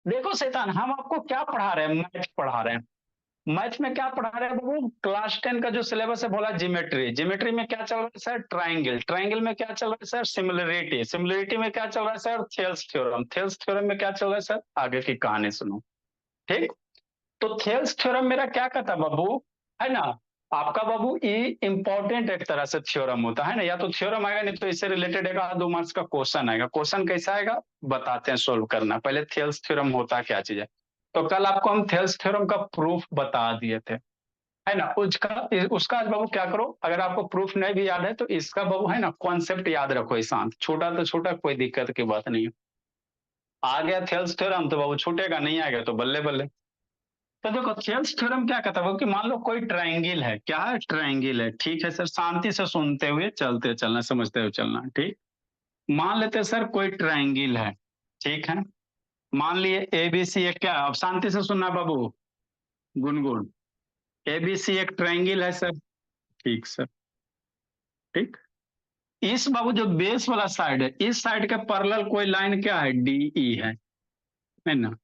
देखो शैतान, हम आपको क्या पढ़ा रहे हैं? मैथ पढ़ा रहे हैं। मैथ में क्या पढ़ा रहे हैं बाबू? क्लास 10 का जो सिलेबस है बोला ज्योमेट्री। ज्योमेट्री में क्या चल रहा है सर? ट्राइंगल। ट्राइंगल में क्या चल रहा है सर? सिमिलरिटी। सिमिलरिटी में क्या चल रहा है sir? Thales theorem. Thales theorem में क्या चल रहा है सर? आगे की कहानी सुनो। ठीक। तो थेल्स थ्योरम मेरा क्या कहता बाबू? है ना? आपका बाबू ये इंपॉर्टेंट एक तरह से थ्योरम होता है ना, या तो थ्योरम आएगा, नहीं तो इससे रिलेटेड एक 2 मार्क्स का क्वेश्चन आएगा। क्वेश्चन कैसा आएगा बताते हैं, सोल्व करना। पहले थेल्स थ्योरम होता क्या चीज है? तो कल आपको हम थेल्स थ्योरम का प्रूफ बता दिए थे, है ना? उसका उसका आज बाबू क्या करो, अगर आपको प्रूफ नहीं भी याद है तो इसका बाबू है ना कॉन्सेप्ट याद रखो। शांत, छोटा तो छोटा, कोई दिक्कत की बात नहीं है। आ गया थेल्स थ्योरम तो बाबू छूटेगा, नहीं आएगा तो बल्ले बल्ले। तो देखो थेल्स थ्योरम क्या कहता है कि मान लो कोई ट्रायंगल है। क्या है? ट्रायंगल है। ठीक है सर, शांति से सुनते हुए चलते चलना, समझते हुए चलना। ठीक। मान लेते हैं सर कोई ट्रायंगल है। ठीक है। मान लिए एबीसी एक, क्या अब शांति से सुनना बाबू, गुनगुन। एबीसी एक ट्रायंगल है सर। ठीक सर। ठीक। इस बाबू जो बेस वाला साइड है, इस साइड के पैरेलल कोई लाइन क्या है? डीई है ना?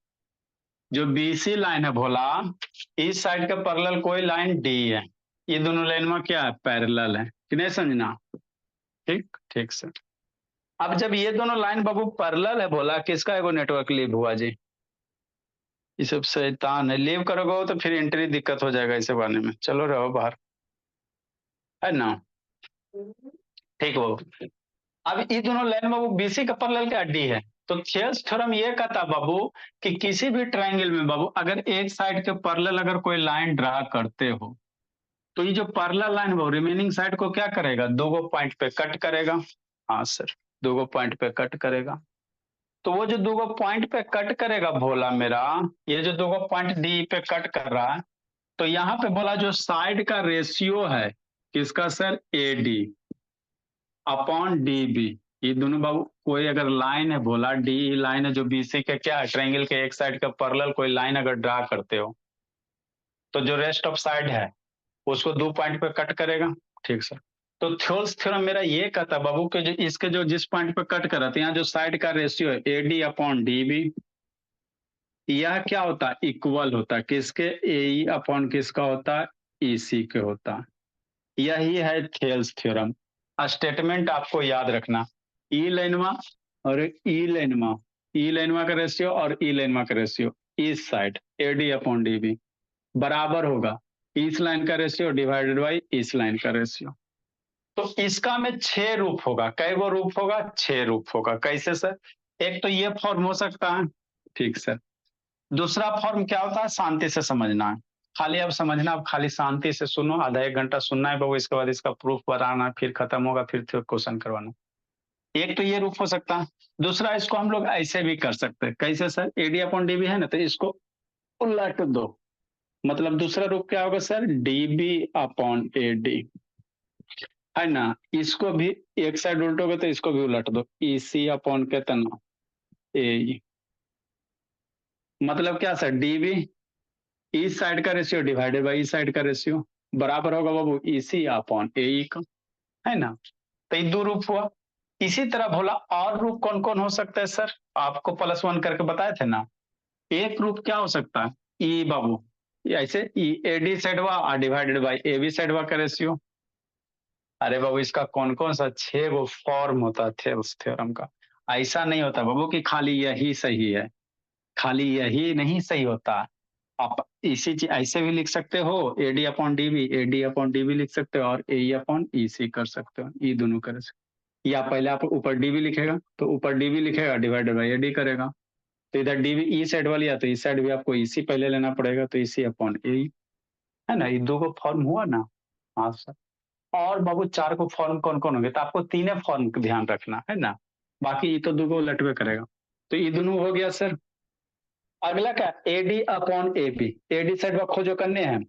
जो बीसी लाइन है भोला, इस साइड के पैरेलल कोई लाइन डी है। ये दोनों लाइन में क्या है? पैरेलल है कि नहीं समझना? ठीक ठीक सर। अब जब ये दोनों लाइन बाबू पैरेलल है भोला, किसका एगो नेटवर्क लीव हुआ जी? ये सब शैतान है, लीव करोगे तो फिर एंट्री दिक्कत हो जाएगा इसे बारे में। चलो रहो बाहर, है ना? ठीक बाबू। अब ये दोनों लाइन बाबू बीसी का पैरेलल क्या? डी है। तो थेल्स थ्योरम ये कहता बाबू कि किसी भी ट्रायंगल में बाबू अगर एक साइड के पैरेलल अगर कोई लाइन ड्रा करते हो, तो ये जो पैरेलल लाइन वो रिमेनिंग साइड को क्या करेगा? दो गो पॉइंट पे कट करेगा। हाँ सर, दो गो पॉइंट पे कट करेगा। तो वो जो दो गो पॉइंट पे कट करेगा भोला मेरा, ये जो दो गो पॉइंट डी पे कट कर रहा है, तो यहाँ पे बोला जो साइड का रेशियो है किसका sir? A D upon D B. ये दोनों बाबू कोई अगर लाइन है भोला, डी लाइन है जो बीसी के क्या है, ट्रायंगल के एक साइड का पैरेलल कोई लाइन अगर ड्रा करते हो, तो जो रेस्ट ऑफ साइड है उसको दो पॉइंट पे कट करेगा। ठीक सर। तो थ्योल्स थ्योरम मेरा ये कहता है बाबू के जो इसके जो जिस पॉइंट पे कट कर रहा था, यहाँ जो साइड का रेशियो है A D upon D B, यह क्या होता है? इक्वल होता है किसके? ए अपॉन किसका होता है? ई सी के होता है। यही है थेल्स थ्योरम। स्टेटमेंट आपको याद रखना। ई लेनवा और ई लेनवा, ई लेनवा का रेशियो और ई लेनवा का रेशियो इस side A D upon D B बराबर होगा इस लाइन का रेशियो डिवाइडेड बाई इस लाइन का रेशियो। तो इसका में 6 रूप होगा। कै गो रूप होगा? 6 रूप होगा। कैसे सर? एक तो ये फॉर्म हो सकता है। ठीक सर। दूसरा फॉर्म क्या होता है? शांति से समझना है, खाली अब समझना, अब खाली शांति से सुनो। आधा एक घंटा सुनना है बाबू, इसके बाद इसका प्रूफ बनाना, फिर खत्म होगा, फिर क्वेश्चन करवाना। एक तो ये रूप हो सकता है। दूसरा इसको हम लोग ऐसे भी कर सकते हैं। कैसे सर? एडी अपॉन डीबी है ना, तो इसको उलट दो। मतलब दूसरा रूप क्या होगा sir? DB upon A D, है ना? इसको भी एक साइड उल्टोगे तो इसको भी उलट दो, ईसी अपॉन कितना? ए। मतलब क्या सर? डीबी इस साइड का रेशियो डिवाइडेड बाई इस साइड का रेशियो बराबर होगा बाबू ईसी अपॉन ए का, है ना? तो ये दो रूप हुआ। इसी तरह भोला और रूप कौन कौन हो सकता है सर? आपको +1 करके बताए थे ना। एक रूप क्या हो सकता है? ई बाबू, ऐसे ई ए डी साइडवा डिवाइडेड बाई ए बी साइडवा का रेशियो। अरे बाबू इसका कौन कौन सा 6 गो फॉर्म होता है उस थ्योरम का। ऐसा नहीं होता बाबू कि खाली यही सही है, खाली यही नहीं सही होता। आप इसी चीज ऐसे भी लिख सकते हो, AD upon DB, AD upon DB लिख सकते हो, और ए अपॉन ई सी कर सकते हो। ये दोनों कर सकते हो। या पहले आप ऊपर डीबी लिखेगा तो ऊपर डीबी लिखेगा डिवाइडेड बाई एडी करेगा। तो इधर डीबी ई साइड वाली है तो इस साइड भी आपको इसी पहले लेना पड़ेगा, तो इसी अपॉन ए, है ना? ये दो को फॉर्म हुआ ना। हाँ सर। और बाबू 4 को फॉर्म कौन कौन होंगे? तो आपको तीनों फॉर्म का ध्यान रखना है ना, बाकी ये तो दो को लटवे करेगा। तो ये दोनों हो गया सर। अगला क्या? AD upon A B. एडी साइड वा खोजो करने हैं,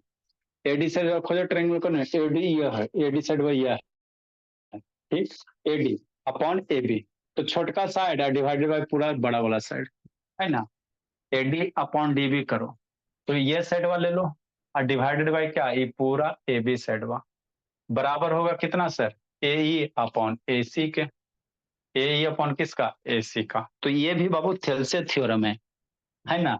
एडी साइड वा खोजो ट्रायंगल करने। एडी यह है, एडी साइड वा यह है। ठीक। एडी अपॉन ए बी, तो छोटका साइड है डिवाइडेड बाय पूरा बड़ा वाला साइड, है ना? एडी अपॉन डी बी करो तो ये साइड वा ले लो, और डिवाइडेड बाय क्या? ये पूरा ए बी साइड वा बराबर होगा कितना sir? A E upon A सी के। ए ई अपॉन किसका? ए सी का। तो ये भी बाबू थेल्से थ्योरम है। है ना।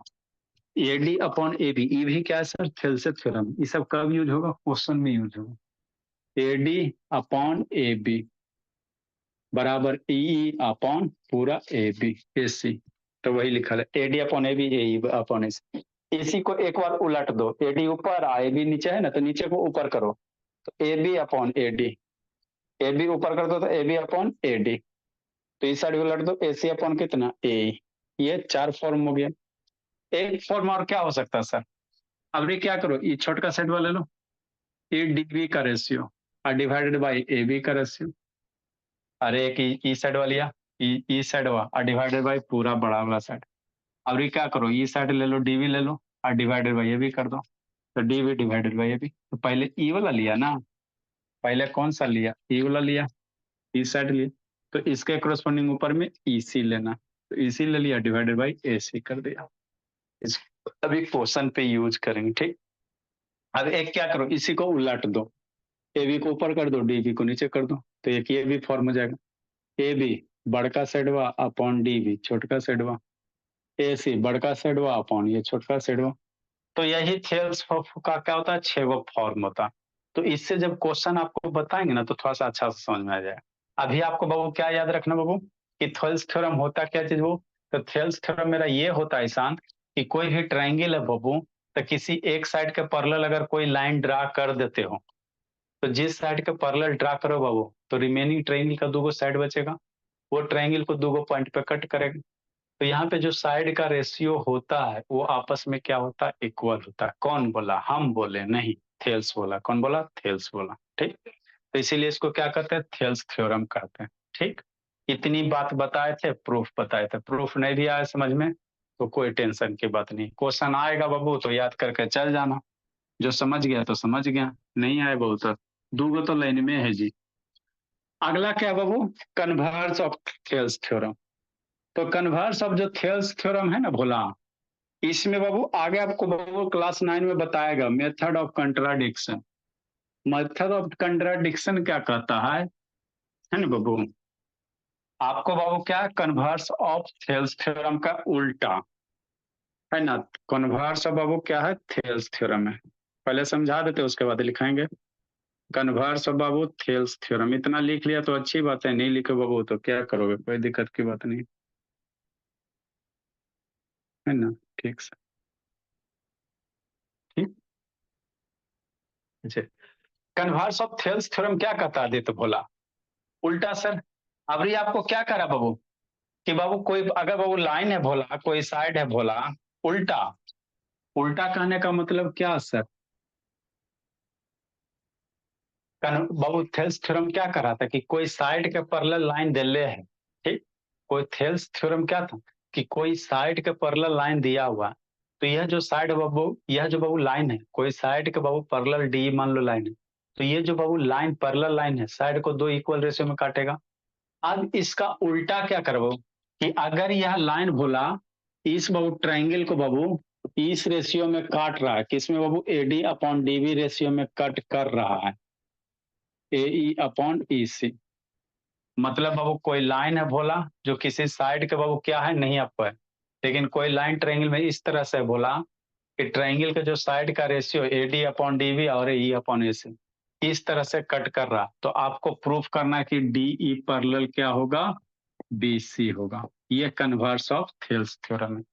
एडी अपॉन ए बी, ई भी क्या है सर, थेल्सेट थ्योरम। ये सब कब यूज होगा, क्वेश्चन में यूज होगा। एडी अपॉन ए बी बराबर ई अपॉन पूरा ए बी ए सी। तो वही लिखा है A D upon A B, A upon A C. इसी को एक बार उलट दो, एडी ऊपर आ ए बी नीचे है ना, तो नीचे को ऊपर करो तो A B upon A D, A B ऊपर कर दो तो A B upon A D. तो इस साइड उलट दो, ए सी अपॉन कितना ए। ये चार फॉर्म हो गया। एक फॉर्म और क्या हो सकता है सर, अब ये क्या करो, ये छोटा सेट वाले लो, ये डी बी का रेशियो और डिवाइडेड बाई ए बी का रेशियो। अरे एक ई साइड वाली ई साइड हुआ और डिवाइडेड बाई पूरा बड़ा वाला साइड। अब ये क्या करो, ई साइड ले लो, डीवी ले लो और डिवाइडेड बाई ए बी कर दो। तो DV divided by A B, तो पहले ई वाला लिया ना, पहले कौन सा लिया, ई वाला लिया, ई साइड लिया। तो इसके क्रोस्पोंडिंग ऊपर में ई सी लेना, तो ई सी ले लिया, डिवाइडेड बाई ए सी कर दिया। इस अभी क्वेश्चन पे यूज करेंगे, ठीक। अब एक क्या करो, इसी को उलट दो, ए बी को ऊपर कर दो, डी बी को नीचे कर दो, तो एक ये भी फॉर्म हो जाएगा। ए बी बड़का सेडवा अपॉन डी बी छोटका सेडवा, ए सी बड़का सेडवा अपॉन ये छोटका सेडवा। तो यही थेल्स का क्या होता है, छह गो फॉर्म होता है। तो इससे जब क्वेश्चन आपको बताएंगे ना तो थोड़ा सा अच्छा से समझ में आ जाएगा। अभी आपको बाबू क्या याद रखना बाबू, कि थेल्स थ्योरम होता क्या चीज वो। तो थेल्स थ्योरम मेरा ये होता है ईशान, कि कोई भी ट्राइंगल है बाबू, तो किसी एक साइड के पैरेलल अगर कोई लाइन ड्रा कर देते हो, तो जिस साइड के पैरेलल ड्रा करो बाबू, तो रिमेनिंग ट्राइंगल का दो साइड बचेगा, वो ट्राइंगल को दो पॉइंट पे कट करेगा। तो यहाँ पे जो साइड का रेशियो होता है वो आपस में क्या होता है, इक्वल होता है। कौन बोला, हम बोले नहीं, थेल्स बोला। कौन बोला, थेल्स बोला, ठीक। तो इसीलिए इसको क्या कहते हैं, थेल्स थ्योरम कहते हैं, ठीक। इतनी बात बताए थे, प्रूफ बताए थे। प्रूफ नहीं भी आया समझ में तो कोई टेंशन की बात नहीं, क्वेश्चन आएगा बाबू तो याद करके चल जाना। जो समझ गया तो समझ गया, नहीं आए बाबू तो दूगो तो लाइन में है जी। अगला क्या बाबू, कन्वर्स ऑफ थेल्स थ्योरम। तो कन्वर्स ऑफ जो थेल्स थ्योरम है ना भोला, इसमें बाबू आगे आपको बाबू क्लास 9 में बताएगा method of contradiction. Method of contradiction क्या कहता है ना बाबू, आपको बाबू क्या, कन्वर्स ऑफ थेल्स थ्योरम का उल्टा, है ना। कन्वर्स ऑफ बाबू क्या है, थेल्स थ्योरम है। पहले समझा देते उसके बाद लिखाएंगे। कन्वर्स ऑफ बाबू थेल्स थ्योरम, इतना लिख लिया तो अच्छी बात है, नहीं लिखे बाबू तो क्या करोगे, कोई दिक्कत की बात नहीं, है ना। ठीक सर, ठीक। अच्छा, कन्वर्स ऑफ थेल्स थ्योरम क्या कहता है आदित्य भोला, उल्टा सर। अब ये आपको क्या करा बाबू, कि बाबू कोई अगर बाबू लाइन है भोला, कोई साइड है भोला, उल्टा। उल्टा कहने का मतलब क्या सर, बाबू थेल्स थ्योरम क्या कर रहा था, कि कोई साइड के पैरेलल लाइन दिले है, ठीक। कोई थेल्स थ्योरम क्या था, कि कोई साइड के पैरेलल लाइन दिया हुआ, तो यह जो साइड बाबू, यह जो बाबू लाइन है, कोई साइड के बाबू पैरेलल डी मान लो लाइन है, तो ये जो बाबू लाइन पैरेलल लाइन है, साइड को दो इक्वल रेशियो में काटेगा। अब इसका उल्टा क्या करो, कि अगर यह लाइन बोला इस बाबू ट्राइंगल को बाबू इस रेशियो में काट रहा है, किसमें बाबू एडी अपॉन डीबी रेशियो में कट कर रहा है, ए ई अपॉन ई सी। मतलब बाबू कोई लाइन है बोला जो किसी साइड के बाबू क्या है नहीं आपको है, लेकिन कोई लाइन ट्राइंगल में इस तरह से बोला कि ट्राइंगल के जो साइड का रेशियो एडी अपॉन डीबी और ई अपॉन ए सी इस तरह से कट कर रहा, तो आपको प्रूफ करना कि डी ई पैरेलल क्या होगा, बी सी होगा। ये कन्वर्स ऑफ थेल्स थ्योरम है।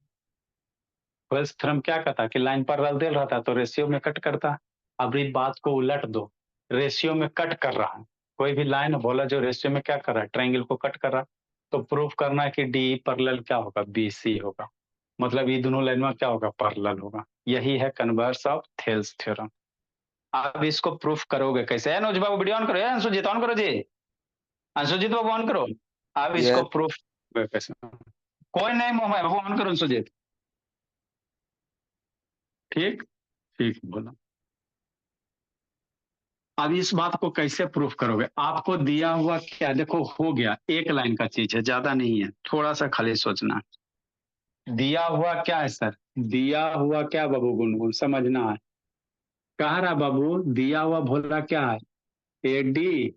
थेल्स थ्योरम क्या कहता है, कि लाइन पैरेलल दे रहता है तो रेशियो में कट करता है। अब इस बात को उलट दो, रेशियो में कट कर रहा है, कोई भी लाइन बोला जो रेशियो में क्या कर रहा है, ट्राइंगल को कट कर रहा है, तो प्रूफ करना है कि डी पैरेलल क्या होगा, बी सी होगा। मतलब ये दोनों लाइन में क्या होगा, पैरेलल होगा। यही है कन्वर्स ऑफ थेल्स थ्योरम। अब इसको प्रूफ करोगे कैसे, अनुज बाबू वीडियो ऑन करो, अंशुजीत ऑन करो जी, अंशुजीत बाबू ऑन करो। अब इसको यस। प्रूफ कैसे, कोई नहीं मोह है बाबू, ऑन करो अंशुजीत। ठीक, ठीक बोला। अब इस बात को कैसे प्रूफ करोगे, आपको दिया हुआ क्या, देखो हो गया एक लाइन का चीज है, ज्यादा नहीं है, थोड़ा सा खाली सोचना। दिया हुआ क्या है सर, दिया हुआ क्या बाबू, गुनगुन समझना है। कह रहा बाबू दिया हुआ बोला क्या है, एडी,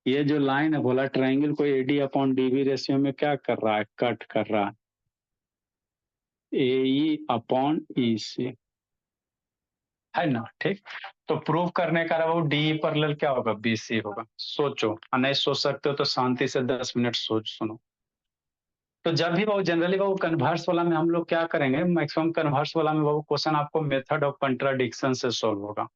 ये जो लाइन है बोला ट्राइंगल को एडी अपॉन डीबी रेशियो में क्या कर रहा है, कट कर रहा है। AE/EC है ना। ठीक, तो प्रूव करने का वो DE पैरेलल क्या होगा, BC होगा। सोचो, नहीं सोच सकते हो तो शांति से 10 मिनट सोच सुनो। तो जब भी वो जनरली वो कन्वर्स वाला में हम लोग क्या करेंगे, मैक्सिमम कन्वर्स वाला में वो क्वेश्चन आपको मेथड ऑफ कंट्राडिक्शन से सॉल्व होगा।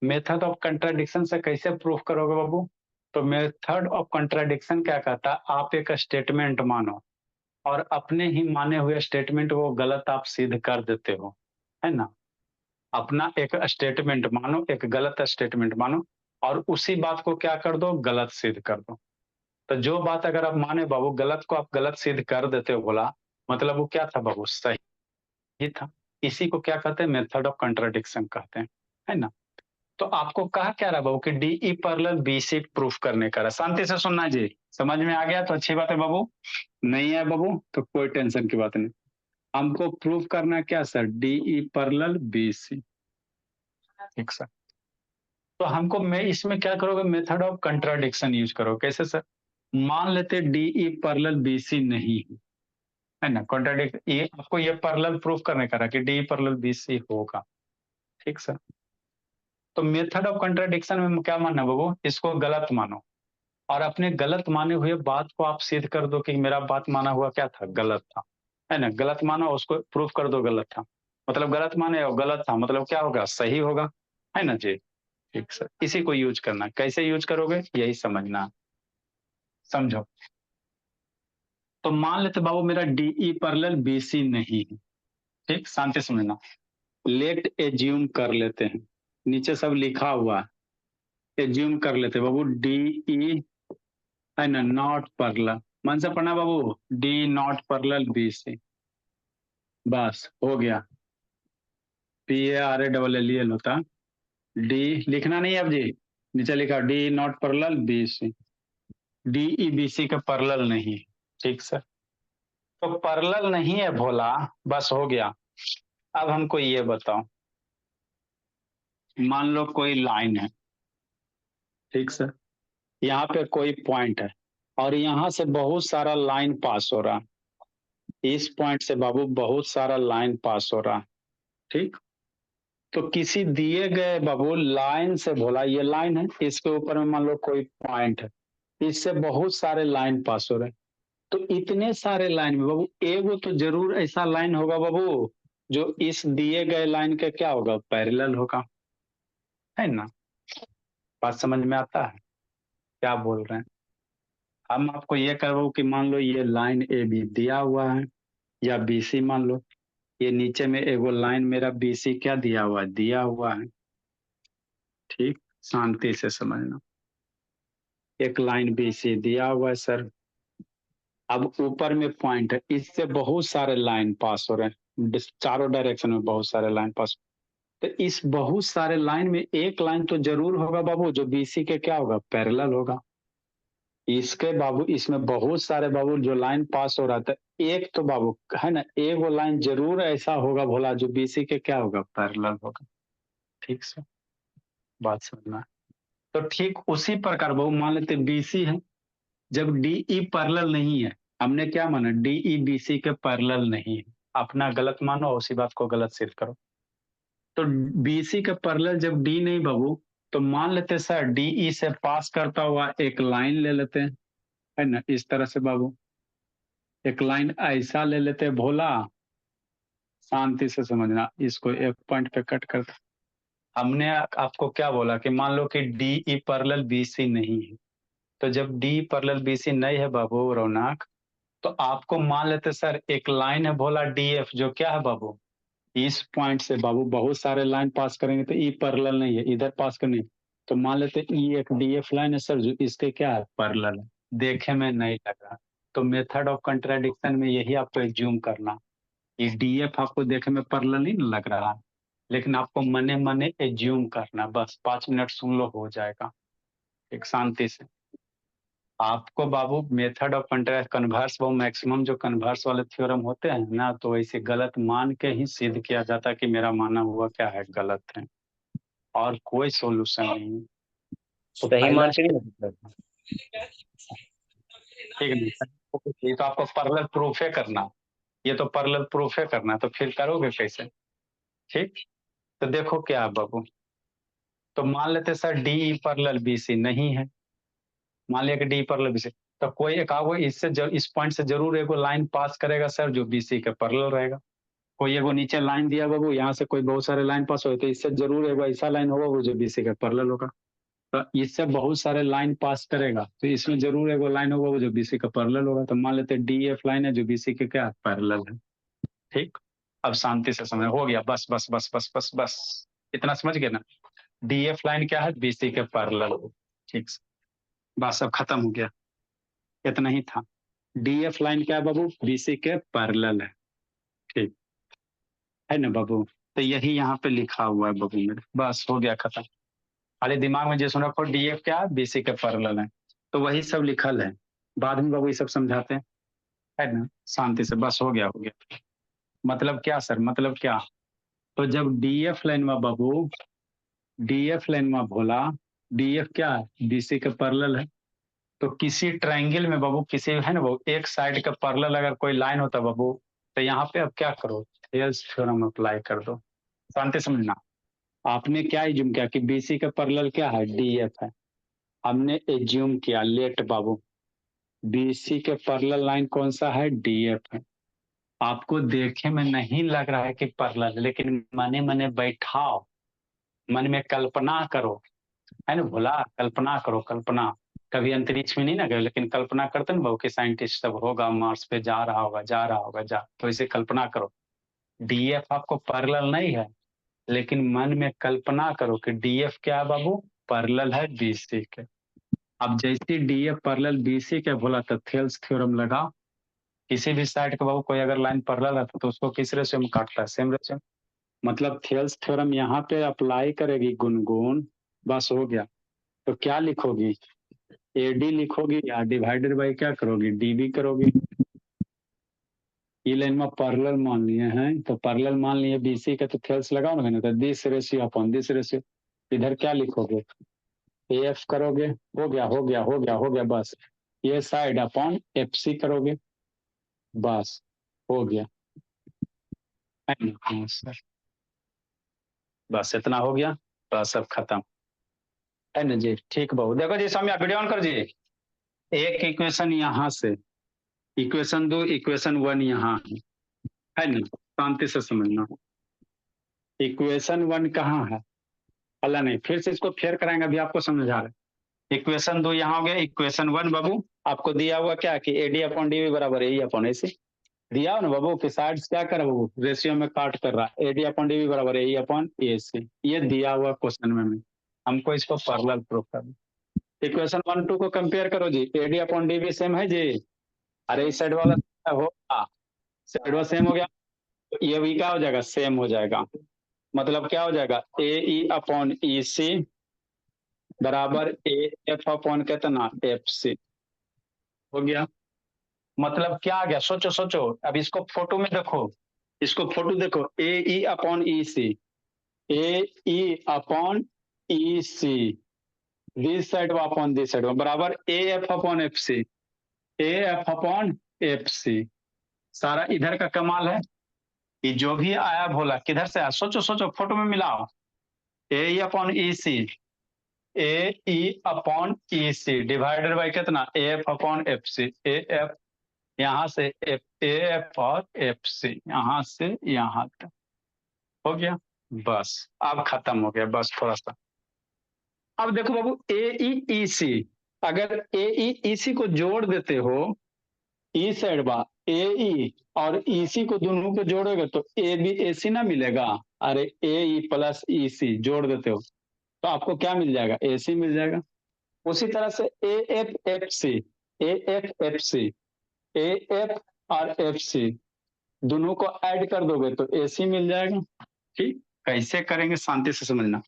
मेथड ऑफ कंट्राडिक्शन से कैसे प्रूफ करोगे बाबू, तो मेथड ऑफ कंट्राडिक्शन क्या कहता है, आप एक स्टेटमेंट मानो और अपने ही माने हुए स्टेटमेंट को गलत आप सिद्ध कर देते हो, है ना। अपना एक स्टेटमेंट मानो, एक गलत स्टेटमेंट मानो और उसी बात को क्या कर दो, गलत सिद्ध कर दो। तो जो बात अगर आप माने बाबू, गलत को आप गलत सिद्ध कर देते हो, बोला मतलब वो क्या था बाबू, सही था। इसी को क्या कहते हैं, मेथड ऑफ कंट्राडिक्शन कहते हैं, है ना। तो आपको कहा क्या रहा बाबू कि DE पैरेलल BC प्रूफ करने का रहा। शांति से सुनना जी, समझ में आ गया तो अच्छी बात है बाबू, नहीं है बाबू तो कोई टेंशन की बात नहीं। हमको प्रूफ करना क्या सर, DE पैरेलल BC, ठीक सर। तो हमको मैं इसमें क्या करोगे, मेथड ऑफ कंट्राडिक्शन यूज करो। कैसे सर, मान लेते DE पैरेलल BC नहीं है ना, कॉन्ट्राडिक्ट ये आपको ये पैरेलल प्रूफ करने का रहा कि DE पैरेलल BC होगा, ठीक सर। तो मेथड ऑफ कंट्राडिक्शन में क्या मानना बाबू, इसको गलत मानो और अपने गलत माने हुए बात को आप सिद्ध कर दो कि मेरा बात माना हुआ क्या था, गलत था, है ना। गलत मानो उसको प्रूफ कर दो गलत था, मतलब गलत माने और गलत था मतलब क्या होगा, सही होगा, है ना जी। ठीक सर, इसी को यूज करना, कैसे यूज करोगे यही समझना, समझो। तो मान लेते बाबू मेरा DE पैरेलल BC नहीं है, ठीक, शांति समझना। लेट एज्यूम कर लेते हैं, नीचे सब लिखा हुआ है, एज्यूम कर लेते हैं बाबू DE है ना नॉट पैरेलल, मन से पढ़ना बाबू, D नॉट पैरेलल BC, बस हो गया। PARALLEL होता, D लिखना नहीं है अब जी, नीचे लिखा D not parallel BC, DE BC का पैरेलल नहीं, ठीक सर। तो पैरेलल नहीं है भोला, बस हो गया। अब हमको ये बताओ, मान लो कोई लाइन है, ठीक सर, यहाँ पे कोई पॉइंट है और यहाँ से बहुत सारा लाइन पास हो रहा, इस पॉइंट से बाबू बहुत सारा लाइन पास हो रहा, ठीक। तो किसी दिए गए बाबू लाइन से, बोला ये लाइन है, इसके ऊपर में मान लो कोई पॉइंट है, इससे बहुत सारे लाइन पास हो रहे हैं। तो इतने सारे लाइन में बाबू एगो तो जरूर ऐसा लाइन होगा बाबू जो इस दिए गए लाइन का क्या होगा, पैरेलल होगा, है ना। बात समझ में आता है क्या बोल रहे हैं। हम आपको ये करो कि मान लो ये लाइन AB दिया हुआ है या BC मान लो, ये नीचे में एगो लाइन मेरा BC क्या दिया हुआ है, दिया हुआ है, ठीक, शांति से समझना। एक लाइन BC दिया हुआ है सर, अब ऊपर में पॉइंट है, इससे बहुत सारे लाइन पास हो रहे हैं, चारों डायरेक्शन में बहुत सारे लाइन पास। तो इस बहुत सारे लाइन में एक लाइन तो जरूर होगा बाबू जो BC के क्या होगा, पैरेलल होगा। इसके बाबू इसमें बहुत सारे बाबू जो लाइन पास हो रहा था, एक तो बाबू है ना, एक वो लाइन जरूर ऐसा होगा भोला जो BC के क्या होगा, पैरेलल होगा, ठीक से बात समझना। तो ठीक उसी प्रकार बाबू मान लेते BC है, जब DE पैरेलल नहीं है, हमने क्या माना, DE BC के पैरेलल नहीं है, अपना गलत मानो उसी बात को गलत सिद्ध करो। तो BC के पैरेलल जब D नहीं बाबू, तो मान लेते सर DE से पास करता हुआ एक लाइन ले लेते हैं, है ना, इस तरह से बाबू एक लाइन ऐसा ले लेते हैं भोला, शांति से समझना, इसको एक पॉइंट पे कट करते। हमने आपको क्या बोला कि मान लो कि DE पैरेलल BC नहीं है, तो जब DE पैरेलल BC नहीं है बाबू रौनक, तो आपको मान लेते सर एक लाइन है भोला DF जो क्या है बाबू, इस पॉइंट से बाबू बहुत सारे लाइन पास करेंगे तो E पैरेलल नहीं है, इधर पास करनी, तो मान लेते E एक DF लाइन है सर जो इसके क्या है, पैरेलल है, देखे में नहीं लग रहा। तो मेथड ऑफ कंट्राडिक्शन में यही आपको एज्यूम करना, ये DF आपको देखे में पैरेलल नहीं लग रहा, लेकिन आपको मने मने एज्यूम करना, बस 5 मिनट सुन लो हो जाएगा, एक शांति से। आपको बाबू मेथड ऑफ कंट्रास्ट कन्वर्स, वो मैक्सिमम जो कन्वर्स वाले थ्योरम होते हैं ना, तो ऐसे गलत मान के ही सिद्ध किया जाता है कि मेरा माना हुआ क्या है, गलत है, और कोई सॉल्यूशन नहीं है। तो सही पहला मान के नहीं हो सकता। ठीक है, ये तो आपको पैरेलल प्रूफ है करना, ये तो पैरेलल प्रूफ है करना, तो फिर करोगे कैसे? ठीक, तो देखो क्या है बाबू, तो मान लेते sir D parallel B C नहीं है, मान लिया कि डी पैरेलल बी सी, तो कोई एक आगो इससे इस पॉइंट से जरूर एगो लाइन पास करेगा सर जो बी सी के पैरेलल रहेगा। कोई एगो नीचे लाइन दिया बाबू, यहाँ से कोई बहुत सारे लाइन पास हो, तो इससे जरूर एगो ऐसा लाइन होगा वो जो बी सी के पैरेलल होगा। तो इससे बहुत सारे लाइन पास करेगा, तो इसमें जरूर एगो लाइन होगा वो जो बीसी का पैरेलल होगा। तो मान लेते हैं डी एफ लाइन है जो बीसी के क्या पैरेलल है। ठीक, अब शांति से समझ हो गया, बस बस बस बस बस बस, इतना समझ गए ना, डी एफ लाइन क्या है, बीसी के पैरेलल। ठीक, बस अब खत्म हो गया, इतना ही था। डी एफ लाइन क्या है बाबू, बीसी के पैरेलल है। ठीक है ना बाबू, तो यही यहाँ पे लिखा हुआ है बाबू मेरे, बस हो गया खत्म। खाली दिमाग में जैसे रखो डी एफ क्या है, बीसी के पैरेलल है, तो वही सब लिखल है, बाद में बाबू ये सब समझाते हैं, है ना, शांति से, बस हो गया हो गया। मतलब क्या सर, मतलब क्या, तो जब डीएफ लाइन में बाबू, डीएफ लाइन में भोला, डीएफ क्या है, बीसी के पैरेलल है, तो किसी ट्रायंगल में बाबू, किसी है ना बाबू, एक साइड का पैरेलल अगर कोई लाइन होता बाबू, तो यहाँ पे अब क्या करो, थेल्स थ्योरम अप्लाई कर दो। शांति समझना, आपने क्या एज्यूम किया कि बीसी का पैरेलल क्या है, डीएफ है, हमने एज्यूम किया लेट बाबू बीसी के पैरेलल लाइन कौन सा है, डीएफ है। आपको देखे में नहीं लग रहा है कि पैरेलल, लेकिन मने मने बैठाओ, मन में कल्पना करो, है ना भोला, कल्पना करो, कल्पना, कभी अंतरिक्ष में नहीं ना गए, लेकिन कल्पना करते ना बहु कि साइंटिस्ट सब होगा मार्स पे जा रहा होगा, जा रहा होगा, जा, तो इसे कल्पना करो। डीएफ आपको पैरेलल नहीं है, लेकिन मन में कल्पना करो कि डीएफ क्या है बाबू, पैरेलल है बीसी के। अब जैसे डीएफ पैरेलल बीसी के बोला तो थेल्स थ्योरम लगा, किसी भी साइड के बाबू कोई अगर लाइन पैरेलल है तो उसको किस रेशियो में काटता है, सेम रेशियो। मतलब थेल्स थ्योरम यहाँ पे अप्लाई करेगी गुनगुन, बस हो गया। तो क्या लिखोगी, एडी लिखोगी या डिवाइडेड बाई क्या करोगी, डीबी करोगी। ये लाइन में पैरेलल मान लिए हैं, तो पैरेलल मान लिए बीसी का, तो थेल्स लगाओ ना, तो this ratio upon this ratio. इधर क्या लिखोगे, एफ करोगे, हो गया हो गया हो गया हो गया, बस ये साइड अपॉन एफ सी करोगे, बस हो गया। हाँ सर, बस इतना हो गया, बस सब खत्म, है ना जी। ठीक बहु, देखो जी सौम्या वीडियो ऑन कर जी। एक इक्वेशन यहाँ से, इक्वेशन 2 इक्वेशन 1 यहाँ है ना, शांति से समझना। इक्वेशन 1 कहाँ है, अल्लाह नहीं, फिर से इसको फेयर कराएंगे, अभी आपको समझ आ रहा है। इक्वेशन 2 यहाँ हो गया, इक्वेशन 1 बाबू आपको दिया हुआ क्या कि एडी अपॉन डीवी बराबर ए अपॉन ऐसे दिया हो ना बाबू, कि साइड्स क्या कर बाबू, रेशियो में काट कर रहा है, एडी अपॉन डीवी बराबर ए अपॉन ए से, ये दिया हुआ क्वेश्चन में हमको इसको पैरेलल प्रूफ करना। इक्वेशन 1 2 को कंपेयर करो जी, एडी अपॉन डीवी सेम है जी, अरे इस साइड वाला होगा, साइड वाला सेम हो गया, तो ये भी क्या हो जाएगा, सेम हो जाएगा। मतलब क्या हो जाएगा, ए ई अपॉन ई सी बराबर ए एफ अपॉन कितना, एफ सी, हो गया। मतलब क्या आ गया, सोचो सोचो, अब इसको फोटो में देखो, इसको फोटो देखो, A E upon E C, A E upon E C, this side upon this side बराबर A F upon F C, A F upon F C. सारा इधर का कमाल है कि जो भी आया भोला किधर से आया, सोचो सोचो, फोटो में मिलाओ, A E upon E C, A E upon E C divided by कितना, A F upon F C, A F यहाँ से एफ, ए एफ और एफ सी यहाँ से यहाँ तक, हो गया, बस अब खत्म हो गया, बस थोड़ा सा। अब देखो बाबू ए ई ई सी, अगर ए ई ई सी को जोड़ देते हो, ई साइड बा ए ई और ई सी को दोनों को जोड़ोगे तो ए बी ए सी ना मिलेगा, अरे ए ई प्लस ई सी जोड़ देते हो तो आपको क्या मिल जाएगा, ए सी मिल जाएगा। उसी तरह से A F F C, A F F C, A F और एफ सी दोनों को ऐड कर दोगे तो ए सी मिल जाएगा। ठीक, कैसे करेंगे शांति से समझना,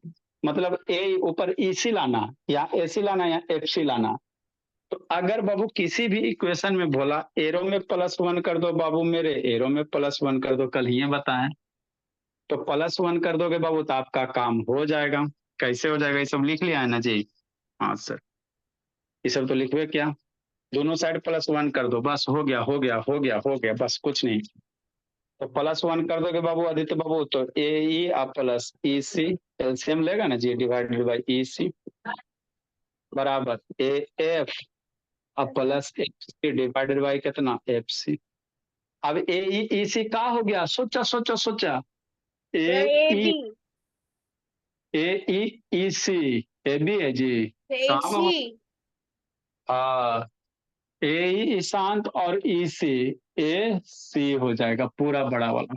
मतलब ए ऊपर ई सी लाना या ए सी लाना या एफ सी लाना। तो अगर बाबू किसी भी इक्वेशन में बोला एरो में +1 कर दो बाबू, मेरे एरो में +1 कर दो, कल ही बताएं, तो +1 कर दोगे बाबू तो आपका काम हो जाएगा। कैसे हो जाएगा, ये सब लिख लिया है ना जी, हाँ सर, ये सब तो लिखवे क्या, दोनों साइड +1 कर दो, बस हो गया हो गया हो गया हो गया, बस कुछ नहीं। तो +1 कर दोगे बाबू आदित्य बाबू, तो AE आप प्लस EC, एलसीएम लेगा ना जी, डिवाइडेड बाई EC बराबर AF अब प्लस FC डिवाइडेड बाई कितना FC। अब AEEC का हो गया, सोचा सोचा सोचा, AD AEEC AB है जी, कहाँ AC हाँ AE ईशांत और EC AC हो जाएगा पूरा बड़ा वाला।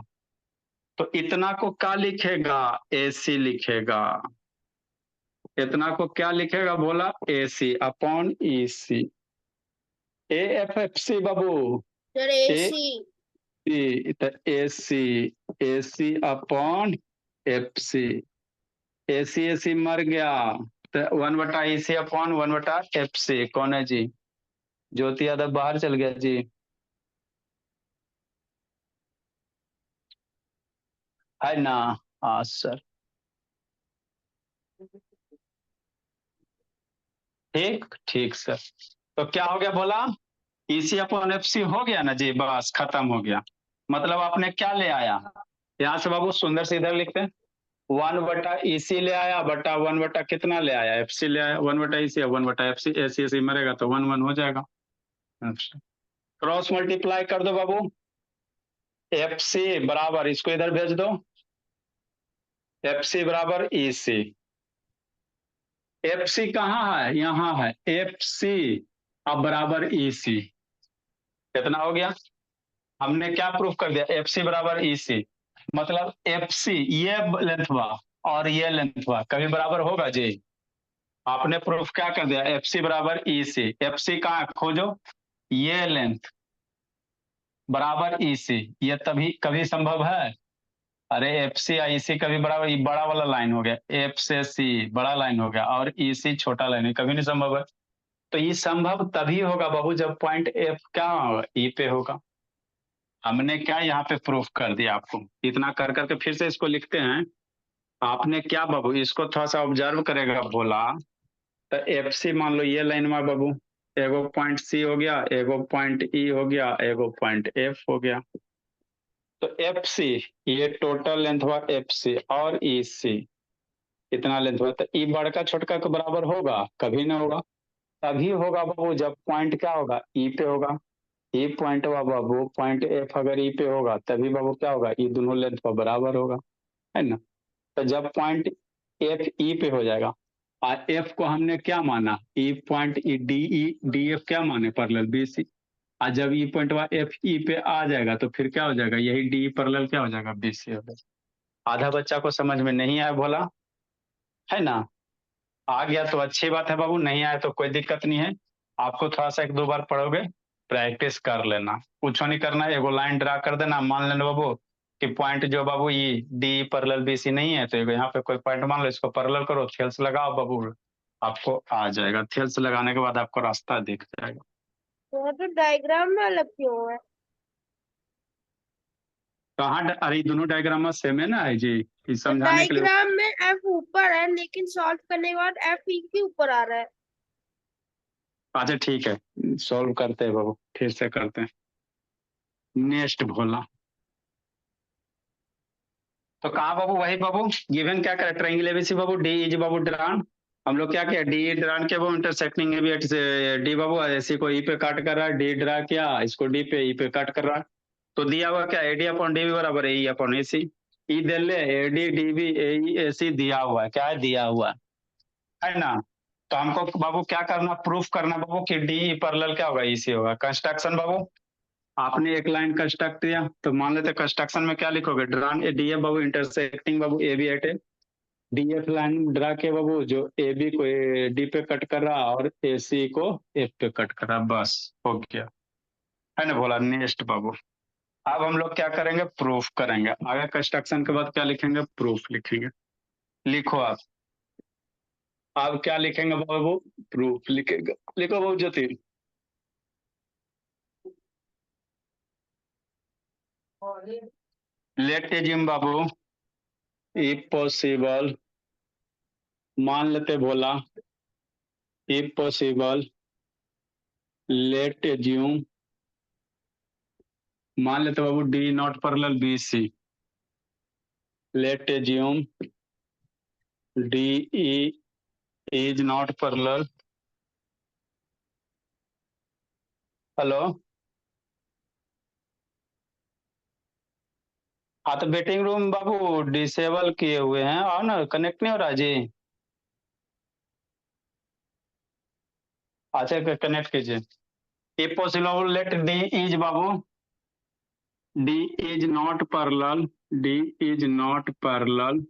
तो इतना को क्या लिखेगा, AC लिखेगा। इतना को क्या लिखेगा बोला, AC अपॉन EC। AFFC बाबू, सर ए AC तो AC, AC upon FC, AC AC मर गया, तो 1/EC अपॉन 1/FC कौन है जी, ज्योति यादव बाहर चल गया जी। है ना, हाँ सर, ठीक ठीक सर। तो क्या हो गया बोला, EC अपॉन FC हो गया ना जी, बस खत्म हो गया। मतलब आपने क्या ले आया, यहाँ से बाबू सुंदर से इधर लिखते हैं, 1/EC ले आया बटा 1 बटा कितना ले आया, FC ले आया, 1/EC 1/FC, AC मरेगा तो 1 1 हो जाएगा। क्रॉस मल्टीप्लाई कर दो बाबू, FC बराबर, इसको इधर भेज दो, FC बराबर EC। FC कहाँ है, यहाँ है FC, अब बराबर EC। कितना हो गया, हमने क्या प्रूफ कर दिया, FC बराबर EC। मतलब FC ये लेंथ हुआ और ये लेंथ हुआ, कभी बराबर होगा जी। आपने प्रूफ क्या कर दिया, FC बराबर EC। FC कहाँ खोजो, ये लेंथ बराबर EC, ये तभी कभी संभव है। अरे FC या EC कभी बराबर, ये बड़ा वाला लाइन हो गया, F से C बड़ा लाइन हो गया और EC छोटा लाइन है, कभी नहीं संभव है। तो ये संभव तभी होगा बाबू जब पॉइंट F क्या होगा, E पे होगा। हमने क्या यहाँ पे प्रूफ कर दिया आपको, इतना कर करके फिर से इसको लिखते हैं। आपने क्या बाबू, इसको थोड़ा सा ऑब्जर्व करेगा बोला, तो FC मान लो ये लाइन में बाबू, एगो पॉइंट C हो गया, एगो पॉइंट E हो गया, एगो पॉइंट F हो गया। तो FC ये टोटल लेंथ हुआ FC और EC इतना लेंथ हुआ, तो E बड़का छोटका के बराबर होगा, कभी ना होगा। तभी होगा बाबू जब पॉइंट क्या होगा, E पे होगा। E पॉइंट हुआ बाबू, पॉइंट F अगर E पे होगा तभी बाबू क्या होगा, E दोनों लेंथ पर बराबर होगा, है ना। तो जब पॉइंट F E पे हो जाएगा, और F को हमने क्या माना, E पॉइंट E DF क्या माने, पैरेलल BC। और जब E पॉइंट हुआ F E पे आ जाएगा तो फिर क्या हो जाएगा, यही DE पैरेलल क्या हो जाएगा, BC हो जाएगा। आधा बच्चा को समझ में नहीं आया बोला, है ना। आ गया तो अच्छी बात है बाबू, नहीं आया तो कोई दिक्कत नहीं है। आपको थोड़ा सा 1 2 बार पढ़ोगे, प्रैक्टिस कर लेना, कुछ नहीं करना, एगो लाइन ड्रा कर देना, मान लेना बाबू कि पॉइंट जो बाबू ये डी पैरेलल BC नहीं है, तो यहाँ पे कोई पॉइंट मान लो, इसको पैरेलल करो, थेल्स लगाओ बाबू, आपको आ जाएगा। थेल्स लगाने के बाद आपको रास्ता दिख जाएगा। तो डायग्राम में अलग क्यों है? कहाँ, अरे दोनों डायग्राम सेम है ना है जी, तो समझाने के लिए। डायग्राम में F ऊपर है लेकिन सॉल्व करने के बाद F E के ऊपर आ रहा है। अच्छा ठीक है, सॉल्व करते हैं बाबू, फिर से करते हैं। नेक्स्ट भोला, तो कहा बाबू, वही बाबू गिवन क्या करे, triangle ABC Babu, D is Babu drawn. हम लोग क्या किया, डी ड्रान के वो इंटरसेक्टिंग एबी से डी बाबू ऐसी को ई पे काट कर रहा है, डी ड्रा किया, इसको डी पे ई पे काट कर रहा है। तो दिया हुआ क्या, एडी अपॉन डीबी बराबर है ई अपॉन एसी। ई दे ले एडी डीबी ए एसी दिया हुआ है, क्या है दिया हुआ है ना। तो हमको बाबू क्या करना, प्रूफ करना बाबू कि डी पैरेलल क्या होगा, इसी होगा। कंस्ट्रक्शन बाबू, आपने एक लाइन कंस्ट्रक्ट किया, तो मान लेते कंस्ट्रक्शन में क्या लिखोगे, ड्रान ए डी एफ बाबू इंटरसेक्टिंग बाबू A B at A. DF line draw के बाबू जो AB को डी पे कट कर रहा और AC को F पे कट कर रहा, बस हो गया, है ना। बोला नेक्स्ट बाबू, अब हम लोग क्या करेंगे, प्रूफ करेंगे। आगे कंस्ट्रक्शन के बाद क्या लिखेंगे, प्रूफ लिखेंगे। लिखो आप, अब क्या लिखेंगे बाबू, प्रूफ लिखेंगे। लिखो बाबू ज्योति, लेट एज्यूम बाबू, इफ पॉसिबल, मान लेते बोला, इफ पॉसिबल लेट एज्यूम मान लेते बाबू D not parallel B C, let assume D E is not parallel, hello हाँ तो वेटिंग रूम बाबू डिसेबल किए हुए हैं, आओ ना, कनेक्ट नहीं हो रहा जी। अच्छा कनेक्ट कीजिए। If possible let D is बाबू, D is not parallel, D is not parallel,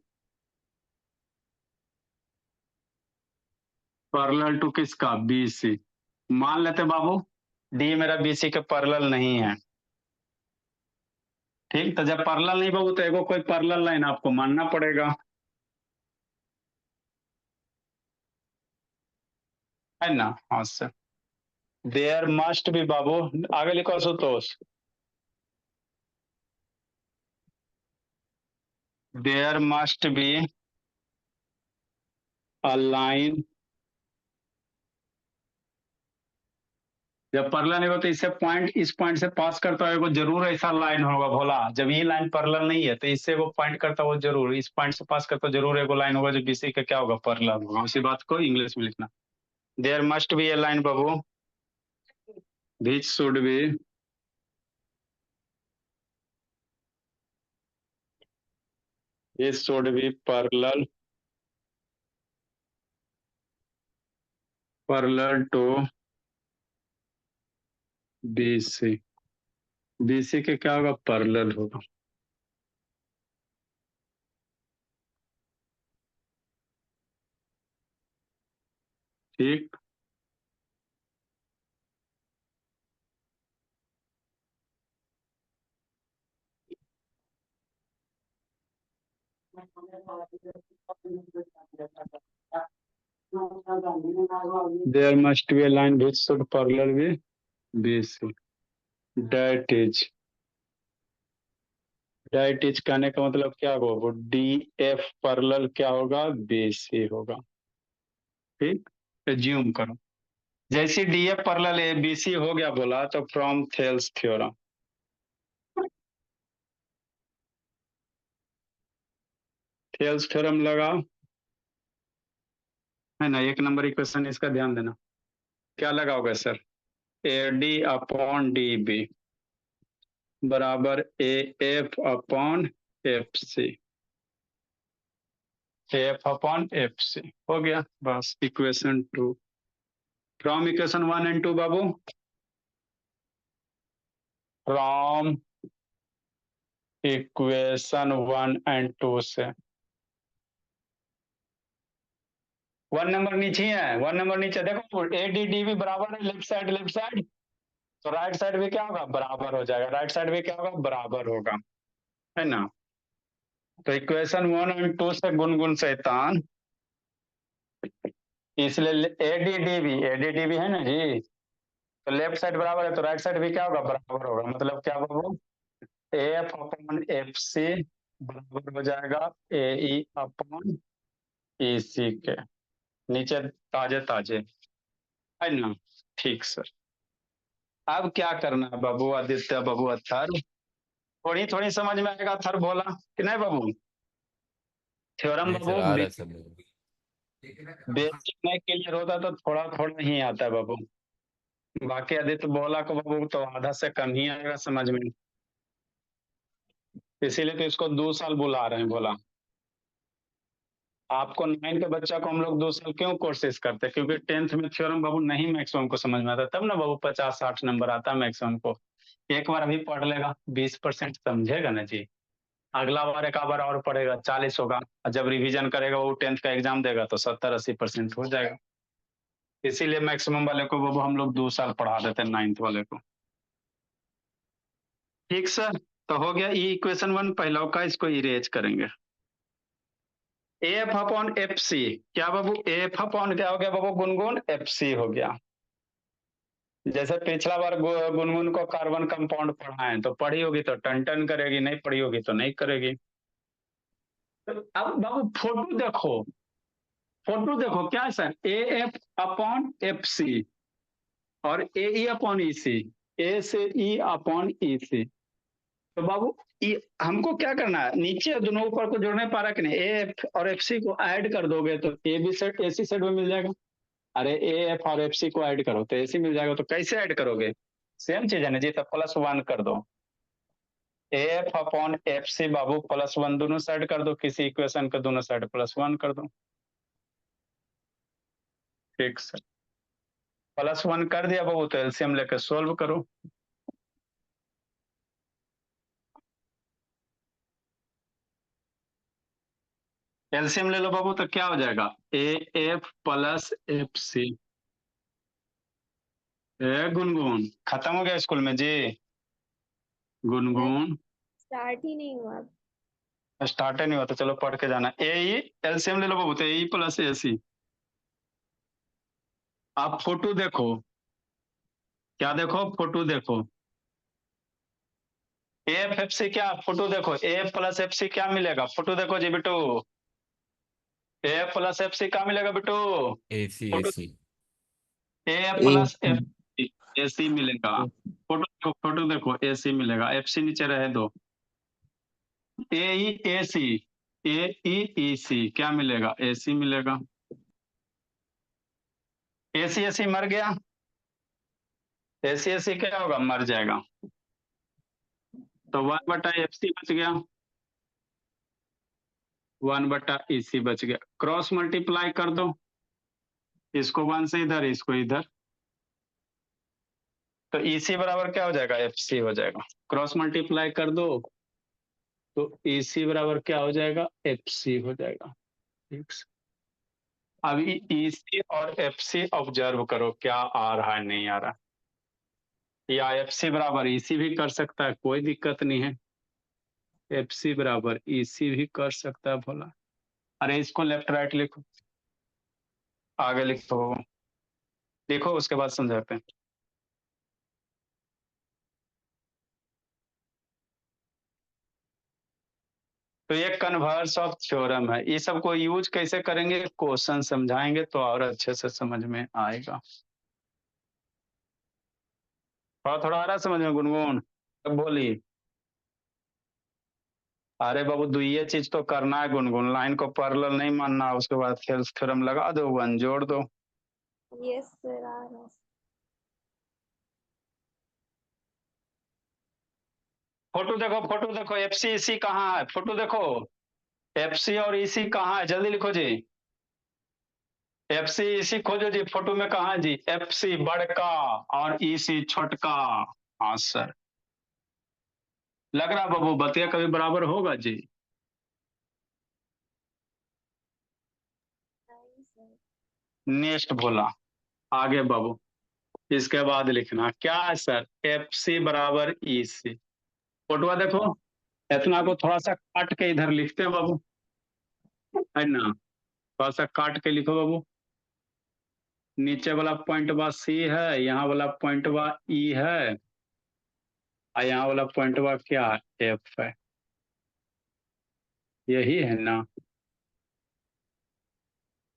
parallel to किसका, बी सी। मान लेते बाबू डी मेरा बी सी के पैरेलल नहीं है, ठीक। तो जब पैरेलल नहीं बाबू तो एगो कोई पैरेलल लाइन आपको मानना पड़ेगा, है ना। हाँ सर, देयर मस्ट बी बाबू, आगे लिखो Sutosh, there must be a line, जब पैरेलल नहीं हो तो इससे पॉइंट, इस पॉइंट से पास करता है वो जरूर ऐसा लाइन होगा भोला, जब ये लाइन पैरेलल नहीं है तो इससे वो पॉइंट करता वो जरूर, इस पॉइंट से पास करता जरूर एगो लाइन होगा जो बीसी का क्या होगा, पैरेलल होगा। उसी बात को इंग्लिश में लिखना, there must be a line बाबू which should be this should be parallel, parallel to BC, BC के क्या होगा, पैरेलल होगा, ठीक। There must be a line which should parallel be BC, that is, that is कहने का मतलब क्या होगा, डी एफ पैरेलल क्या होगा, बीसी होगा, ठीक। एज्यूम करो जैसे D F parallel A B C हो गया बोला तो from Thales theorem, Thales theorem लगाओ, है ना। एक नंबर इक्वेशन इसका ध्यान देना, क्या लगाओगे sir, A D upon D B बराबर A F upon F C, F upon F C हो गया बस, इक्वेशन 2 फ्रॉम इक्वेशन 1 एंड 2 बाबू, फ्रॉम इक्वेशन 1 एंड 2 से, 1 नंबर नीचे है, 1 नंबर नीचे देखो, ए डी डी बी बराबर है, लेफ्ट साइड तो राइट साइड भी क्या होगा, बराबर हो जाएगा, राइट साइड भी क्या होगा, बराबर होगा, है ना। तो इक्वेशन 1 एंड 2 से गुनगुन शैतान, इसलिए एडीडीबी है ना जी, तो लेफ्ट साइड बराबर है तो राइट साइड भी क्या होगा, बराबर होगा, मतलब क्या बाबू, एफ अपॉन एफ सी बराबर हो जाएगा ए ई अपॉन ई सी के, नीचे ताजे ताजे, है ना, ठीक सर। अब क्या करना है बाबू आदित्य बाबू, अत्थर थोड़ी थोड़ी समझ में आएगा, अत्थर बोला कि नहीं बाबू, थ्योरम नहीं सर, बाबू आ रहा है सब लोग। बेसिक नहीं क्लियर होता तो थोड़ा थोड़ा ही आता है बाबू, बाकी आदित्य बोला को बाबू तो आधा से कम ही आएगा समझ में, इसीलिए तो इसको 2 साल बुला रहे हैं बोला। आपको 9 के बच्चा को हम लोग 2 साल क्यों कोशिश करते हैं, क्योंकि 10th में थ्योरम बाबू नहीं मैक्सिमम को समझ में आता, तब ना बाबू 50-60 नंबर आता है मैक्सिमम को, एक बार अभी पढ़ लेगा 20% समझेगा ना जी, अगला बार एक बार और पढ़ेगा 40 होगा, और जब रिवीजन करेगा वो 10th का एग्जाम देगा तो 70-80% हो जाएगा, इसीलिए मैक्सिमम वाले को बाबू हम लोग 2 साल पढ़ा देते हैं 9th वाले को, ठीक सर। तो हो गया ई इक्वेशन 1 पहला का, इसको इरेज करेंगे, एफ अपॉन एफ सी, क्या बाबू, एफ अपॉन क्या हो गया बाबू, गुनगुन एफ सी हो गया, जैसे पिछला बार गुनगुन को कार्बन कंपाउंड पढ़ाएं तो पढ़ी होगी तो टन टन करेगी, नहीं पढ़ी होगी तो नहीं करेगी। तो अब बाबू फोटो देखो क्या है sir, A F upon F C और A E upon E C, ए से ई अपॉन ई सी, तो बाबू हमको क्या करना है, नीचे दोनों ऊपर को जोड़ने पा रहा कि नहीं, ए एफ और एफ सी को ऐड कर दोगे तो A B set A C set में मिल जाएगा। अरे ए एफ और एफ सी को ऐड करो तो ए सी मिल जाएगा। तो कैसे ऐड करोगे, सेम चीज है ना जी, तो +1 कर दो। A F upon F C बाबू +1 दोनों साइड कर दो, किसी इक्वेशन का दोनों साइड +1 कर दो। ठीक सर, +1 कर दिया बाबू, तो एलसीएम लेकर सोल्व करो। एलसीएम ले लो बाबू, तो क्या हो जाएगा, A F plus F C. ए गुनगुन खत्म हो गया स्कूल में जी, गुनगुन स्टार्ट ही नहीं हुआ। स्टार्ट नहीं हुआ तो चलो पढ़ के जाना। ए ई एलसीएम ले लो बाबू, तो ए प्लस ए सी। आप फोटो देखो, क्या देखो, फोटो देखो, ए एफ एफ सी, क्या फोटो देखो, A F plus F C क्या मिलेगा, फोटो देखो जी बेटू, A F plus F C क्या मिलेगा बेटू, AC photo, AC A F plus F A C मिलेगा। फोटो देखो, फोटो देखो, ए सी मिलेगा, एफ सी नीचे रहे दो, ए ई ए सी, ए ई ई सी क्या मिलेगा, ए सी मिलेगा। ए सी मर गया, ए सी क्या होगा, मर जाएगा। तो 1/FC बच गया, 1/EC बच गया। क्रॉस मल्टीप्लाई कर दो, इसको 1 से इधर, इसको इधर, तो EC बराबर क्या हो जाएगा, FC हो जाएगा। क्रॉस मल्टीप्लाई कर दो तो EC बराबर क्या हो जाएगा, FC हो जाएगा। ठीक। अब EC और FC ऑब्जर्व करो क्या आ रहा है, नहीं आ रहा, या FC बराबर EC भी कर सकता है, कोई दिक्कत नहीं है। FC बराबर EC भी कर सकता है भोला। अरे इसको लेफ्ट राइट लिखो, आगे लिखो, लिखो उसके बाद समझाते हैं। तो ये कन्वर्स ऑफ थ्योरम है, ये सबको यूज कैसे करेंगे, क्वेश्चन समझाएंगे तो और अच्छे से समझ में आएगा। थोड़ा थोड़ा आ रहा समझ में गुनगुन, अब बोली। अरे बाबू ये चीज तो करना है गुनगुन, लाइन को पैरेलल नहीं मानना, उसके बाद थेल्स थ्योरम लगा दो, 1 जोड़ दो। यस सर, आ रहा है। फोटो देखो, फोटो देखो, एफ सी सी कहाँ है, फोटो देखो, एफ सी और ईसी कहाँ है, जल्दी लिखो जी। एफ सी ईसी खोजो जी, फोटो में कहाँ है जी, एफ सी बड़का और ईसी छोटका। हाँ सर, लग रहा बाबू बतिया कभी बराबर होगा जी। नहीं सर। नेक्स्ट बोला, आगे बाबू, इसके बाद लिखना क्या है सर, एफ सी बराबर ई सी। फोटोआ देखो, इतना को थोड़ा सा काट के इधर लिखते हैं बाबू, है ना, थोड़ा सा काट के लिखो बाबू। नीचे वाला पॉइंट बा सी है, यहाँ वाला पॉइंट बा ई है, और यहाँ वाला पॉइंट बा क्या, एफ है, यही है ना।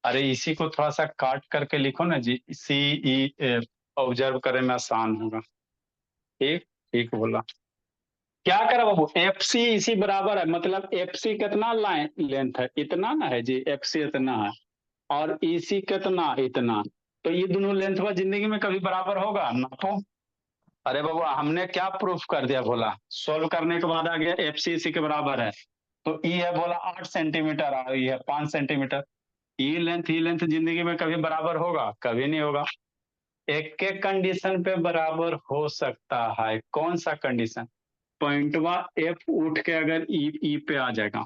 अरे इसी को थोड़ा सा काट करके लिखो ना जी, सी ई एफ, ऑब्जर्व करे में आसान होगा। ठीक, ठीक बोला। क्या करा बाबू, एफ सी इसी बराबर है, मतलब एफ सी कितना लाइन लेंथ है, इतना ना है जी, एफ सी इतना है, और ई सी कितना, इतना, तो ये दोनों लेंथ में जिंदगी में कभी बराबर होगा, नापो। अरे बाबू हमने क्या प्रूफ कर दिया बोला, सोल्व करने के बाद आ गया एफ सी इसी के बराबर है, तो ई है बोला 8 सेंटीमीटर और ये है 5 सेंटीमीटर। ई लेंथ जिंदगी में कभी बराबर होगा, कभी नहीं होगा। एक एक कंडीशन पे बराबर हो सकता है, कौन सा कंडीशन, पॉइंटवा एफ उठ के अगर ई पे आ जाएगा,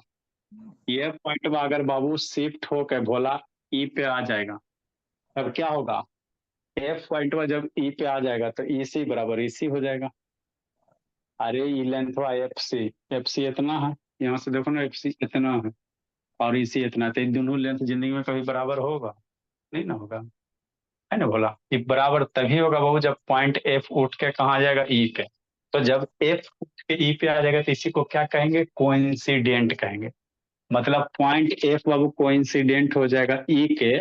ये पॉइंटवा अगर बाबू शिफ्ट होके बोला ई पे आ जाएगा, तब क्या होगा, एफ पॉइंटवा जब ई पे आ जाएगा तो ई सी बराबर ई सी हो जाएगा। अरे ई लेंथ हुआ एफ सी इतना है, यहाँ से देखो ना, एफ सी इतना है और ई सी इतना है, तो दोनों लेंथ जिंदगी में कभी बराबर होगा, नहीं ना होगा, है ना बोला। ये बराबर तभी होगा बाबू जब पॉइंट एफ उठ के कहाँ आ जाएगा, ई पे। तो जब एफ उठ के ई पे आ जाएगा तो इसी को क्या कहेंगे, कोइंसिडेंट कहेंगे। मतलब पॉइंट एफ बाबू कोइंसिडेंट हो जाएगा ई के,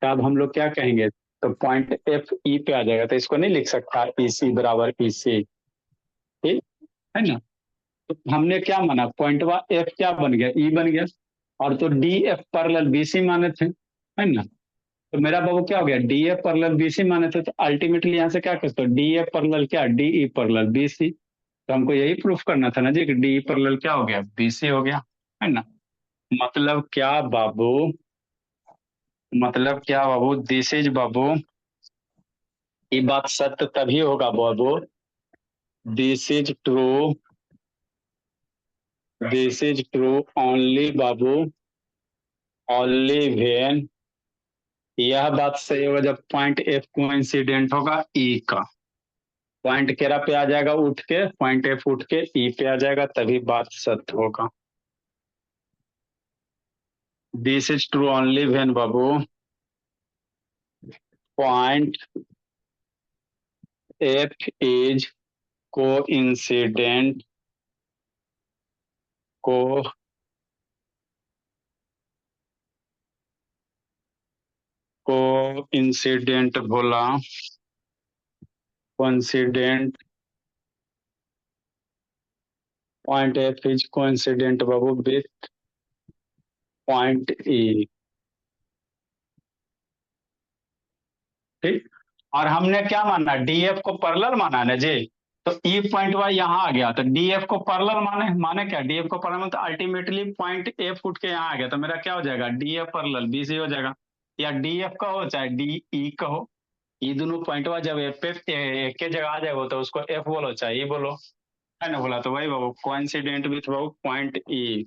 तब हम लोग क्या कहेंगे, तो पॉइंट एफ ई पे आ जाएगा, तो इसको नहीं लिख सकता ई सी बराबर ई सी, ठीक है ना। तो हमने क्या माना, पॉइंटवा एफ क्या बन गया, ई बन गया, और तो डी एफ पैरेलल बीसी माने थे, है ना। तो मेरा बाबू क्या हो गया, डी एफ पैरेलल बीसी माने थे, तो अल्टीमेटली यहाँ से क्या कहते हो, डी एफ पैरेलल क्या, डी ई पैरेलल बीसी। तो हमको यही प्रूफ करना था ना जी कि डी ई पैरेलल क्या हो गया, बीसी हो गया, है ना। मतलब क्या बाबू, मतलब क्या बाबू, दिस इज बाबू, ये बात सत्य तभी होगा बाबू, this is true, this is true only बाबू, ओनली वेन, यह बात सही होगा जब पॉइंट एफ कोइंसिडेंट होगा ई का। पॉइंट केरा पे आ जाएगा उठ के, पॉइंट एफ उठ के ई पे आ जाएगा, तभी बात सत्य होगा। This is true only when Babu point F is coincident, को कोइंसिडेंट बोला, coincident, point F is coincident Babu with point ई, ठीक। और हमने क्या माना, डीएफ को पैरेलल माना ना जी, तो ई पॉइंट वाई यहाँ आ गया, तो डीएफ को पैरेलल माने, माने क्या, डीएफ को पैरेलल, तो अल्टीमेटली पॉइंट एफ उठ के यहाँ आ गया, तो मेरा क्या हो जाएगा, डीएफ पैरेलल बीसी हो जाएगा, या डीएफ का हो चाहे डी ई का हो, ये दोनों पॉइंट जब एफ एफ एक के जगह आ जाएगा तो उसको एफ बोलो चाहे ई बोलो, है ना। बोला तो वही बाबू कोइंसिडेंट विथ बाबू point E,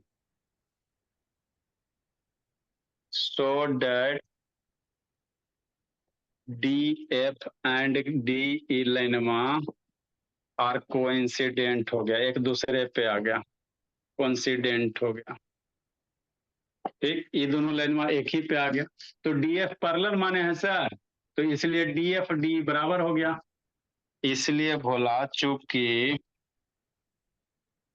so that D F and D E लाइनमा आर कोइंसिडेंट हो गया, एक दूसरे पे आ गया, कोइंसिडेंट हो गया, ठीक। ये दोनों लाइनमा एक ही पे आ गया, तो डी एफ पैरेलल माने हैं सर, तो इसलिए डी एफ डी बराबर हो गया, इसलिए बोला चूंकि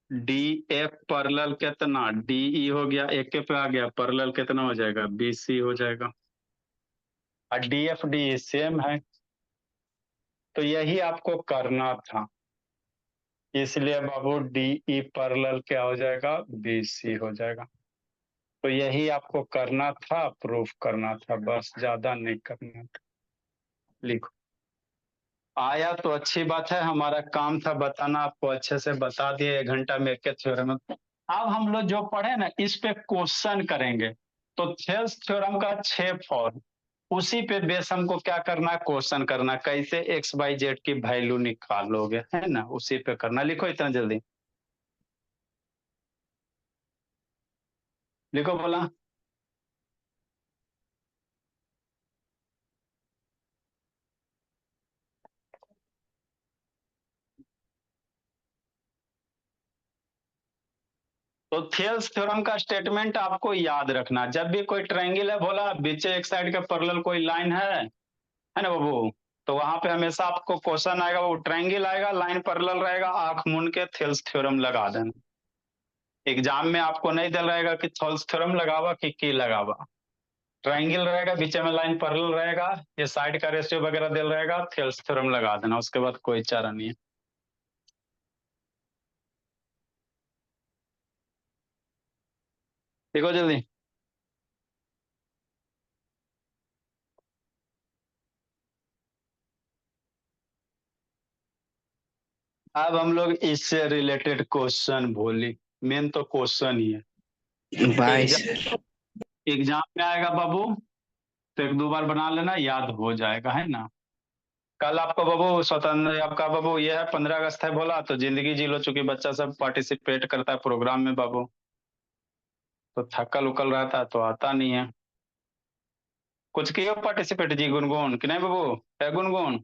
डी एफ पैरेलल कितना, डी ई हो गया, एक के पे आ गया, पैरेलल कितना हो जाएगा, बी सी हो जाएगा, और डी एफ डी सेम है, तो यही आपको करना था, इसलिए बाबू डी ई पैरेलल क्या हो जाएगा, बी सी हो जाएगा। तो यही आपको करना था, प्रूफ करना था, बस ज्यादा नहीं करना था। लिखो, आया तो अच्छी बात है, हमारा काम था बताना, आपको अच्छे से बता दिए 1 घंटा में एक थ्योरम। अब हम लोग जो पढ़े ना इस पे क्वेश्चन करेंगे, तो थेल्स थ्योरम का 6 फॉर्म, उसी पे बेस हमको क्या करना है, क्वेश्चन करना, कैसे एक्स वाई जेड की वैल्यू निकालोगे, है ना, उसी पे करना। लिखो इतना जल्दी, लिखो बोला। तो थेल्स थ्योरम का स्टेटमेंट आपको याद रखना, जब भी कोई ट्रायंगल है बोला, बीच एक साइड के पैरेलल कोई लाइन है ना बाबू, तो वहां पे हमेशा आपको क्वेश्चन आएगा, वो ट्रायंगल आएगा, लाइन पैरेलल रहेगा, आंख मूंद के थेल्स थ्योरम लगा देना। एग्जाम में आपको नहीं दिल रहेगा कि थेल्स थ्योरम लगावा कि की लगावा, ट्रायंगल रहेगा, बीच में लाइन पैरेलल रहेगा, ये साइड का रेशियो वगैरह दिल रहेगा, थेल्स थ्योरम लगा देना, उसके बाद कोई चारा नहीं है। देखो जल्दी, अब हम लोग इससे रिलेटेड क्वेश्चन बोली, मेन तो क्वेश्चन ही है, 22 एग्जाम में आएगा बाबू, तो 1-2 बार बना लेना, याद हो जाएगा, है ना। कल आपको बाबू स्वतंत्र, आपका बाबू ये है 15 अगस्त है बोला, तो जिंदगी जी लो, चूंकि बच्चा सब पार्टिसिपेट करता है प्रोग्राम में बाबू, तो थकल उकल रहता है तो आता नहीं है। कुछ किए पार्टिसिपेट जी गुनगुन कि नहीं बाबू, है गुनगुन?